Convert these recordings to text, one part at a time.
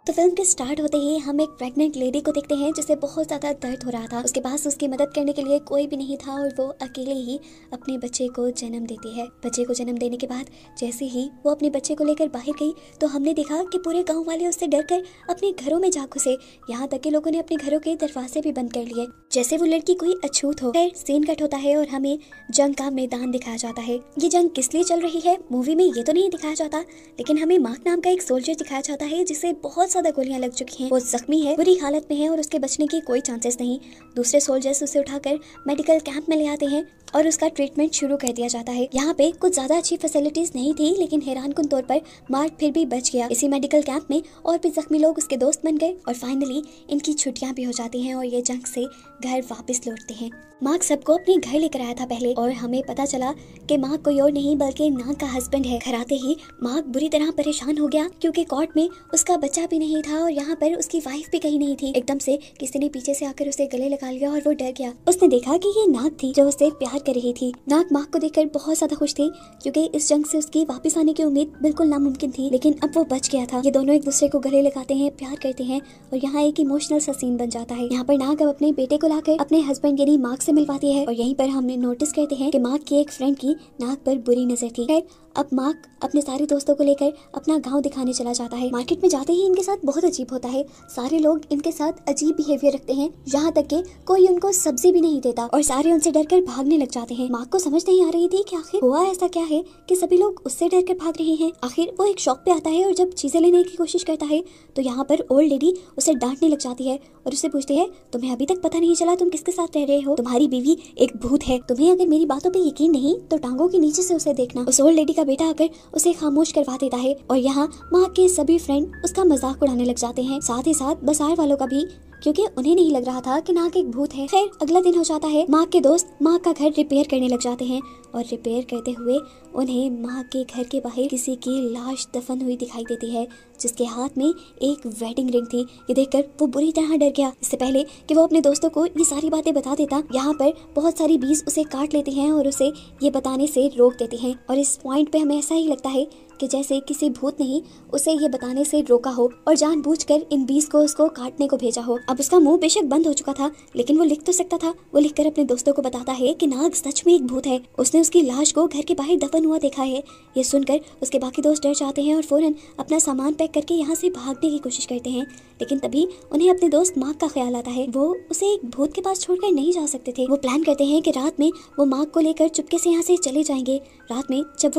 तो फिल्म के स्टार्ट होते ही हम एक प्रेग्नेंट लेडी को देखते हैं जिसे बहुत ज्यादा दर्द हो रहा था। उसके पास उसकी मदद करने के लिए कोई भी नहीं था और वो अकेले ही अपने बच्चे को जन्म देती है। बच्चे को जन्म देने के बाद जैसे ही वो अपने बच्चे को लेकर बाहर गई तो हमने देखा कि पूरे गाँव वाले उससे डर कर अपने घरों में जा घुसे। यहाँ तक के लोगों ने अपने घरों के दरवाजे भी बंद कर लिए जैसे वो लड़की कोई अछूत हो। फिर सीन कट होता है और हमें जंग का मैदान दिखाया जाता है। ये जंग किस लिए चल रही है मूवी में ये तो नहीं दिखाया जाता, लेकिन हमें मार्क नाम का एक सोल्जर दिखाया जाता है जिसे बहुत ज्यादा गोलियां लग चुकी हैं। वो जख्मी है, बुरी हालत में है और उसके बचने की कोई चांसेस नहीं। दूसरे सोल्जर्स उसे उठाकर मेडिकल कैंप में ले आते हैं और उसका ट्रीटमेंट शुरू कर दिया जाता है। यहाँ पे कुछ ज्यादा अच्छी फैसिलिटीज नहीं थी, लेकिन हैरानकुन तौर पर मार्क फिर भी बच गया। इसी मेडिकल कैंप में और भी जख्मी लोग उसके दोस्त बन गए और फाइनली इनकी छुट्टियां भी हो जाती हैं और ये जंग से घर वापस लौटते हैं। मार्क सबको अपने घर लेकर आया था पहले और हमें पता चला कि मार्क कोई और नहीं बल्कि नाग का हस्बैंड है। घर आते ही मार्क बुरी तरह परेशान हो गया क्योंकि कोर्ट में उसका बच्चा भी नहीं था और यहाँ पर उसकी वाइफ भी कहीं नहीं थी। एकदम से किसी ने पीछे से आकर उसे गले लगा लिया और वो डर गया। उसने देखा कि ये नाग थी जो उसे प्यार कर रही थी। नाग मार्क को देखकर बहुत ज्यादा खुश थी क्योंकि इस जंग से उसकी वापस आने की उम्मीद बिल्कुल नामुमकिन थी, लेकिन अब वो बच गया था। ये दोनों एक दूसरे को गले लगाते हैं, प्यार करते हैं और यहाँ एक इमोशनल सा सीन बन जाता है। यहाँ पर नाग अब अपने बेटे को लाकर अपने हस्बैंड यानी मार्क से मिलवाती है और यहीं पर हमने नोटिस करते हैं कि मार्क की एक फ्रेंड की नाग पर बुरी नजर थी। खैर अब मार्क अपने सारे दोस्तों को लेकर अपना गांव दिखाने चला जाता है। मार्केट में जाते ही इनके साथ बहुत अजीब होता है। सारे लोग इनके साथ अजीब बिहेवियर रखते हैं, यहाँ तक कि कोई उनको सब्जी भी नहीं देता और सारे उनसे डरकर भागने लग जाते हैं। मार्क को समझ नहीं आ रही थी कि आखिर हुआ ऐसा क्या है कि सभी लोग उससे डरकर भाग रहे हैं। आखिर वो एक शॉप पे आता है और जब चीजें लेने की कोशिश करता है तो यहाँ पर ओल्ड लेडी उसे डांटने लग जाती है और उससे पूछती है, तुम्हें अभी तक पता नहीं चला तुम किसके साथ रह रहे हो? तुम्हारी बीवी एक भूत है। तुम्हें अगर मेरी बातों पे यकीन नहीं तो टांगों के नीचे से उसे देखना। उस ओल्ड लेडी का बेटा आकर उसे खामोश करवा देता है और यहाँ मार्क के सभी फ्रेंड उसका मजाक उड़ाने लग जाते हैं, साथ ही साथ बाजार वालों का भी, क्योंकि उन्हें नहीं लग रहा था कि नाग एक भूत है। खैर अगला दिन हो जाता है। मार्क के दोस्त मार्क का घर रिपेयर करने लग जाते हैं और रिपेयर करते हुए उन्हें मार्क के घर के बाहर किसी की लाश दफन हुई दिखाई देती है जिसके हाथ में एक वेडिंग रिंग थी। ये देखकर वो बुरी तरह डर गया। इससे पहले कि वो अपने दोस्तों को ये सारी बातें बता देता, यहाँ पर बहुत सारी बीज उसे काट लेती हैं और उसे ये बताने से रोक देती हैं और इस पॉइंट पे हमें ऐसा ही लगता है कि जैसे किसी भूत ने ही उसे ये बताने से रोका हो और जानबूझकर इन बीज को उसको काटने को भेजा हो। अब उसका मुंह बेशक बंद हो चुका था लेकिन वो लिख तो सकता था। वो लिखकर अपने दोस्तों को बताता है कि नाग सच में एक भूत है, उसने उसकी लाश को घर के बाहर दफन हुआ देखा है। ये सुनकर उसके बाकी दोस्त डर जाते हैं और फौरन अपना सामान पैक करके यहाँ से भागने की कोशिश करते हैं, लेकिन तभी उन्हें अपने दोस्त मार्क का ख्याल आता है। वो उसे एक भूत के पास छोड़कर नहीं जा सकते थे। वो प्लान करते हैं कि रात में वो मार्क को लेकर चुपके से यहाँ से चले जाएंगे। रात में जब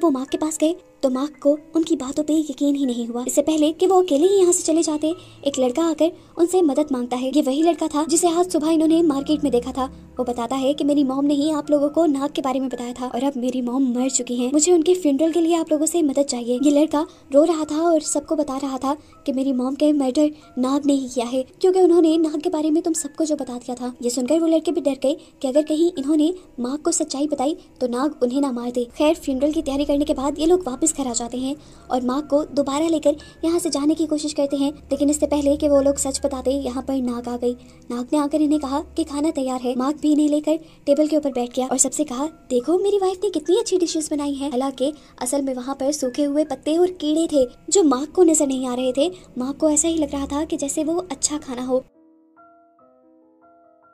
वो मार्क के पास गए तो मार्क को उनकी बातों पे यकीन ही नहीं हुआ। इससे पहले कि वो अकेले ही यहाँ से चले जाते, एक लड़का आकर उनसे मदद मांगता है। ये वही लड़का था जिसे आज सुबह इन्होंने मार्केट में देखा था। वो बताता है कि मेरी मॉम ने ही आप लोगों को नाग के बारे में बताया था और अब मेरी मॉम मर चुकी हैं। मुझे उनके फ्यूनरल के लिए आप लोगों से मदद चाहिए। ये लड़का रो रहा था और सबको बता रहा था कि मेरी मॉम के मर्डर नाग ने ही किया है क्योंकि उन्होंने नाग के बारे में तुम सबको जो बता दिया था। ये सुनकर वो लड़के भी डर गए कि अगर कहीं इन्होंने मार्क को सच्चाई बताई तो नाग उन्हें ना मार दे। खैर फ्यूनरल की तैयारी करने के बाद ये लोग वापस घर आ जाते हैं और मार्क को दोबारा लेकर यहाँ से जाने की कोशिश करते हैं, लेकिन इससे पहले कि वो लोग सच बताते यहाँ पर नाग आ गई। नाग ने आकर इन्हें कहा कि खाना तैयार है। मार्क भी इन्हें लेकर टेबल के ऊपर बैठ गया और सबसे कहा, देखो मेरी वाइफ ने कितनी अच्छी डिशेस बनाई हैं। हालांकि असल में वहाँ पर सूखे हुए पत्ते और कीड़े थे जो मार्क को नजर नहीं आ रहे थे। मार्क को ऐसा ही लग रहा था कि जैसे वो अच्छा खाना हो।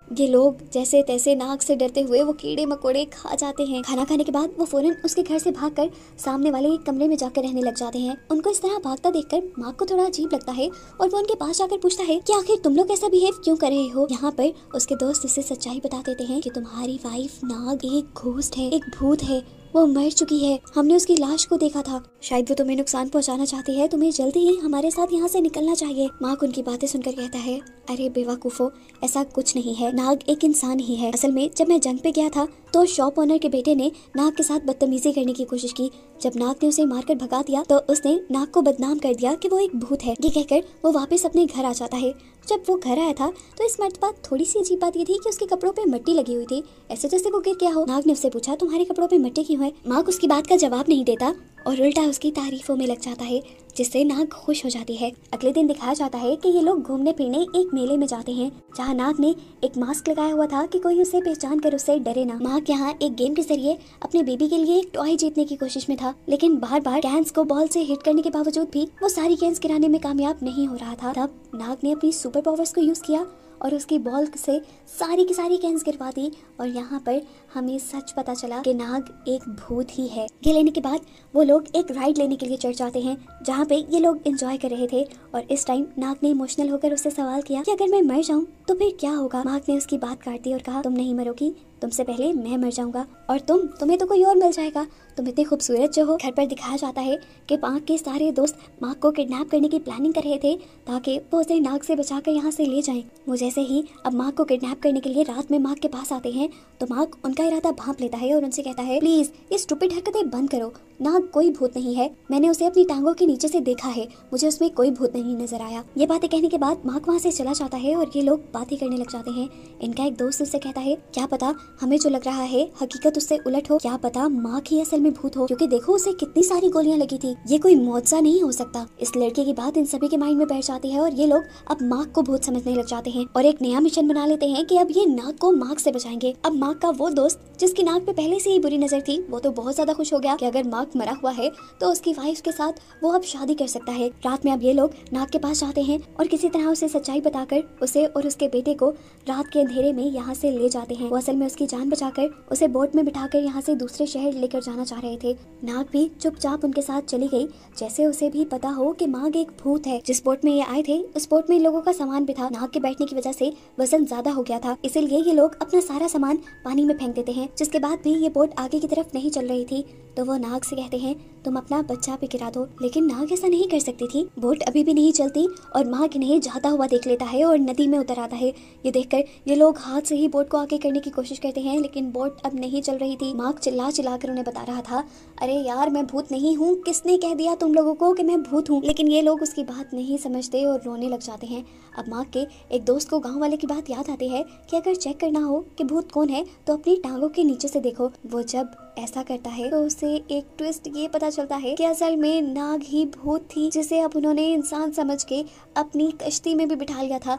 ये लोग जैसे तैसे नाग से डरते हुए वो कीड़े मकोड़े खा जाते हैं। खाना खाने के बाद वो फौरन उसके घर से भागकर सामने वाले एक कमरे में जाकर रहने लग जाते हैं। उनको इस तरह भागता देखकर मार्क को थोड़ा अजीब लगता है और वो उनके पास जाकर पूछता है कि आखिर तुम लोग ऐसा बिहेव क्यों कर रहे हो। यहाँ पर उसके दोस्त उसे सच्चाई बता देते हैं कि तुम्हारी वाइफ नाग एक घोस्ट है, एक भूत है, वो मर चुकी है। हमने उसकी लाश को देखा था। शायद वो तुम्हें नुकसान पहुंचाना चाहती है। तुम्हें जल्दी ही हमारे साथ यहाँ से निकलना चाहिए। मार्क उनकी बातें सुनकर कहता है, अरे बेवकूफो, ऐसा कुछ नहीं है। नाग एक इंसान ही है। असल में जब मैं जंग पे गया था तो शॉप ओनर के बेटे ने नाग के साथ बदतमीजी करने की कोशिश की। जब नाग ने उसे मारकर भगा दिया तो उसने नाग को बदनाम कर दिया कि वो एक भूत है। ये कहकर वो वापस अपने घर आ जाता है। जब वो घर आया था तो इस मर्तबा थोड़ी सी अजीब बात ये थी कि उसके कपड़ों पे मिट्टी लगी हुई थी, ऐसे जैसे वो गिर गया हो। नाग ने उससे पूछा, तुम्हारे कपड़ों पे मिट्टी क्यों है? मार्क उसकी बात का जवाब नहीं देता और उल्टा उसकी तारीफों में लग जाता है, जिससे नाग खुश हो जाती है। अगले दिन दिखाया जाता है कि ये लोग घूमने फिरने एक मेले में जाते हैं, जहाँ नाग ने एक मास्क लगाया हुआ था कि कोई उसे पहचान कर उससे डरे ना। नाग यहाँ एक गेम के जरिए अपने बेबी के लिए एक टॉय जीतने की कोशिश में था, लेकिन बार बार कैंस को बॉल से हिट करने के बावजूद भी वो सारी कैंस गिराने में कामयाब नहीं हो रहा था। तब नाग ने अपनी सुपर पावर्स को यूज किया और उसकी बॉल से सारी की सारी कैंस गिरवा दी। और यहाँ पर हमें सच पता चला कि नाग एक भूत ही है। ये लेने के बाद वो लोग एक राइड लेने के लिए चढ़ जाते हैं, जहाँ पे ये लोग एंजॉय कर रहे थे। और इस टाइम नाग ने इमोशनल होकर उससे सवाल किया कि अगर मैं मर जाऊं तो फिर क्या होगा। नाग ने उसकी बात काट दी और कहा, तुम नहीं मरोगी, तुमसे पहले मैं मर जाऊंगा, और तुम्हें तो कोई और मिल जाएगा, तुम इतने खूबसूरत जो हो। घर पर दिखाया जाता है कि माग के सारे दोस्त माग को किडनैप करने की प्लानिंग कर रहे थे ताकि वो उसे नाग से बचाकर यहाँ से ले जाएं। वो जैसे ही अब माग को किडनैप करने के लिए रात में माग के पास आते हैं तो माग उनका इरादा भांप लेता है और उनसे कहता है, प्लीज ये स्टूपिड हरकतें बंद करो, नाग कोई भूत नहीं है, मैंने उसे अपनी टांगों के नीचे से देखा है, मुझे उसमें कोई भूत नहीं नजर आया। ये बातें कहने के बाद माग वहाँ से चला जाता है और ये लोग बातें करने लग जाते हैं। इनका एक दोस्त उससे कहता है, क्या पता हमें जो लग रहा है हकीकत उससे उलट हो, क्या पता माग ही असल में भूत हो, क्योंकि देखो उसे कितनी सारी गोलियां लगी थी, ये कोई मौजज़ा नहीं हो सकता। इस लड़के की बात इन सभी के माइंड में बैठ जाती है और ये लोग अब माग को भूत समझने लग जाते हैं और एक नया मिशन बना लेते हैं कि अब ये नाग को माग से बचाएंगे। अब माग का वो दोस्त जिसकी नाग पे पहले से ही बुरी नजर थी, वो तो बहुत ज्यादा खुश हो गया कि अगर माग मरा हुआ है तो उसकी वाइफ के साथ वो अब शादी कर सकता है। रात में अब ये लोग नाग के पास जाते हैं और किसी तरह उसे सच्चाई बताकर उसे और उसके बेटे को रात के अंधेरे में यहाँ से ले जाते हैं। वो असल में उसकी जान बचाकर उसे बोट में बिठाकर यहाँ से दूसरे शहर लेकर जाना चाह रहे थे। नाग भी चुपचाप उनके साथ चली गई, जैसे उसे भी पता हो कि माग एक भूत है। जिस बोट में ये आए थे उस बोट में इन लोगों का सामान भी था। नाग के बैठने की वजह से वजन ज्यादा हो गया था, इसीलिए ये लोग अपना सारा सामान पानी में फेंक देते हैं। जिसके बाद भी ये बोट आगे की तरफ नहीं चल रही थी तो वो नाग से कहते हैं, तुम अपना बच्चा भी गिरा दो, लेकिन नाग ऐसा नहीं कर सकती थी। बोट अभी भी नहीं चलती और नाग इन्हें जाता हुआ देख लेता है और नदी में उतर आता है। ये देखकर ये लोग हाथ से ही बोट को आगे करने की कोशिश करते हैं, लेकिन बोट अब नहीं चल रही थी। नाग चिल्ला चिल्ला कर उन्हें बता रहा था, अरे यार मैं भूत नहीं हूँ, किसने कह दिया तुम लोगों को कि मैं भूत हूँ। लेकिन ये लोग उसकी बात नहीं समझते और रोने लग जाते हैं। अब नाग के एक दोस्त को गाँव वाले की बात याद आती है कि अगर चेक करना हो कि भूत कौन है तो अपनी टांगों के नीचे से देखो। वो जब ऐसा करता है तो उसे एक ट्विस्ट ये पता चलता है कि असल में नाग ही भूत थी, जिसे अब उन्होंने इंसान समझ के अपनी कश्ती में भी बिठा लिया था।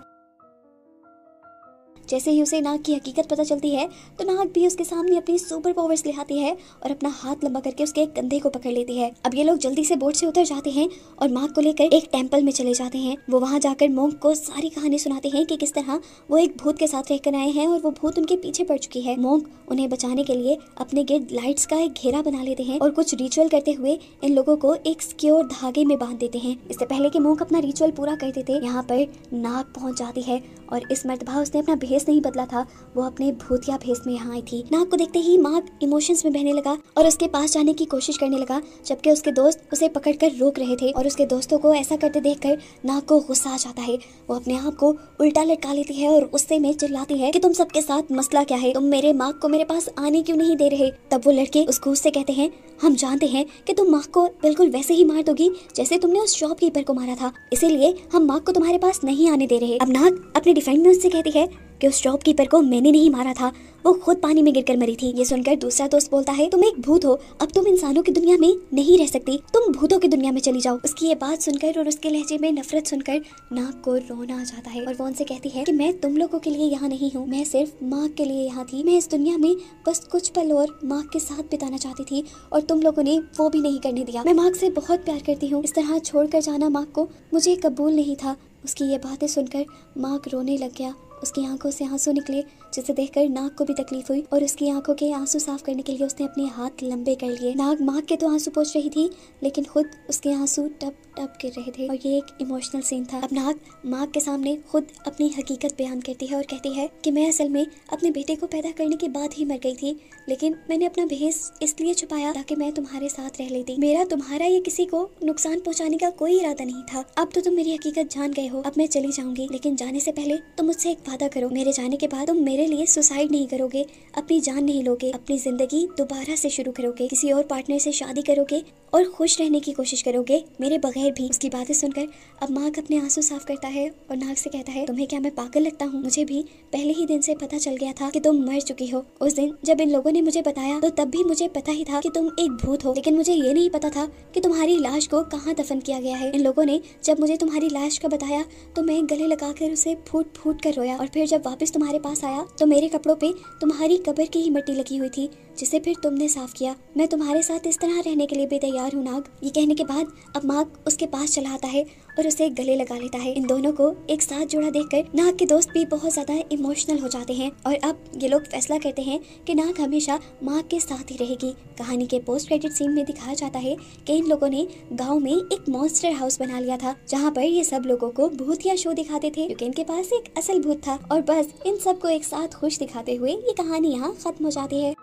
जैसे ही उसे नाग की हकीकत पता चलती है तो नाग भी उसके सामने अपनी सुपर पावर्स ले आती है और अपना हाथ लंबा करके उसके कंधे को पकड़ लेती है। अब ये लोग जल्दी से बोट से उतर जाते हैं और नाग को लेकर एक टेंपल में चले जाते हैं। वो वहां जाकर मोंक को सारी कहानी सुनाते हैं कि किस तरह वो एक भूत के साथ रहकर आए हैं और वो भूत उनके पीछे पड़ चुकी है। मोंक उन्हें बचाने के लिए अपने गिर्द लाइट्स का एक घेरा बना लेते हैं और कुछ रिचुअल करते हुए इन लोगों को एक सिक्योर धागे में बांध देते हैं। इससे पहले कि मोंक अपना रिचुअल पूरा कर देते, यहाँ पर नाग पहुंच जाती है और इस मर्तबा उसने अपना भेस नहीं बदला था, वो अपने भूतिया भेस में यहाँ आई थी। नाग को देखते ही माग इमोशंस में बहने लगा और उसके पास जाने की कोशिश करने लगा, जबकि उसके दोस्त उसे पकड़कर रोक रहे थे। और उसके दोस्तों को ऐसा करते देखकर नाग को गुस्सा आ जाता है। वो अपने आप को उल्टा लटका लेती है और गुस्से में चिल्लाती है कि तुम सबके साथ मसला क्या है, तुम मेरे माग को मेरे पास आने क्यों नहीं दे रहे। तब वो लड़के उस घूस से कहते हैं, हम जानते हैं कि तुम माग को बिल्कुल वैसे ही मार दोगी जैसे तुमने उस शॉपकीपर को मारा था, इसीलिए हम माग को तुम्हारे पास नहीं आने दे रहे। अब नाग अपने डिफेंस में उससे कहती है कि उस शॉपकीपर को मैंने नहीं मारा था, वो खुद पानी में गिरकर मरी थी। ये सुनकर दूसरा दोस्त बोलता है, तुम एक भूत हो, अब तुम इंसानों की दुनिया में नहीं रह सकती, तुम भूतों की दुनिया में चली जाओ। उसकी ये बात सुनकर और उसके लहजे में नफरत सुनकर नाग को रोना आ जाता है और वो उनसे कहती है कि मैं तुम लोगों के लिए यहाँ नहीं हूँ, मैं सिर्फ माग के लिए यहाँ थी। मैं इस दुनिया में बस कुछ पल और माग के साथ बिताना चाहती थी और तुम लोगों ने वो भी नहीं करने दिया। मैं माग से बहुत प्यार करती हूँ, इस तरह छोड़कर जाना माग को मुझे कबूल नहीं था। उसकी ये बातें सुनकर माग रोने लग गया। उसकी आंखों से आंसू निकले, जिसे देखकर नाग को भी तकलीफ हुई और उसकी आंखों के आंसू साफ करने के लिए उसने अपने हाथ लंबे कर लिए। नाग माग के तो आंसू पोंछ रही थी, लेकिन खुद उसके आंसू टप टप गिर रहे थे और ये एक इमोशनल सीन था। अब नाग माग के सामने खुद अपनी हकीकत बयान करती है और कहती है कि मैं असल में अपने बेटे को पैदा करने के बाद ही मर गई थी, लेकिन मैंने अपना भेस इसलिए छुपाया ताकि मैं तुम्हारे साथ रह लेती। मेरा तुम्हारा या किसी को नुकसान पहुंचाने का कोई इरादा नहीं था। अब तो तुम मेरी हकीकत जान गए हो, अब मैं चली जाऊंगी, लेकिन जाने से पहले तुम मुझसे एक वादा करो, मेरे जाने के बाद तुम मेरे लिए सुसाइड नहीं करोगे, अपनी जान नहीं लोगे, अपनी जिंदगी दोबारा से शुरू करोगे, किसी और पार्टनर से शादी करोगे और खुश रहने की कोशिश करोगे मेरे बगैर भी। उसकी बातें सुनकर अब मार्क अपने आंसू साफ करता है और नाग से कहता है, तुम्हें क्या मैं पागल लगता हूँ? मुझे भी पहले ही दिन से पता चल गया था कि तुम मर चुकी हो। उस दिन जब इन लोगों ने मुझे बताया तो तब भी मुझे पता ही था कि तुम एक भूत हो, लेकिन मुझे ये नहीं पता था कि तुम्हारी लाश को कहाँ दफन किया गया है। इन लोगों ने जब मुझे तुम्हारी लाश का बताया तो मैं गले लगाकर उसे फूट फूट कर रोया, और फिर जब वापस तुम्हारे पास आया तो मेरे कपड़ों पे तुम्हारी कब्र की ही मिट्टी लगी हुई थी, जिसे फिर तुमने साफ किया। मैं तुम्हारे साथ इस तरह रहने के लिए भी तैयार हूँ नाग। ये कहने के बाद अब मार्क उसके पास चला आता है और उसे गले लगा लेता है। इन दोनों को एक साथ जुड़ा देखकर नाग के दोस्त भी बहुत ज्यादा इमोशनल हो जाते हैं और अब ये लोग फैसला करते हैं कि नाग हमेशा मार्क के साथ ही रहेगी। कहानी के पोस्ट क्रेडिट सीन में दिखाया जाता है कि इन लोगों ने गाँव में एक मॉन्स्टर हाउस बना लिया था, जहाँ पर ये सब लोगों को भूतिया शो दिखाते थे, क्योंकि इनके पास एक असल भूत था। और बस इन सबको एक साथ खुश दिखाते हुए ये कहानी यहाँ खत्म हो जाती है।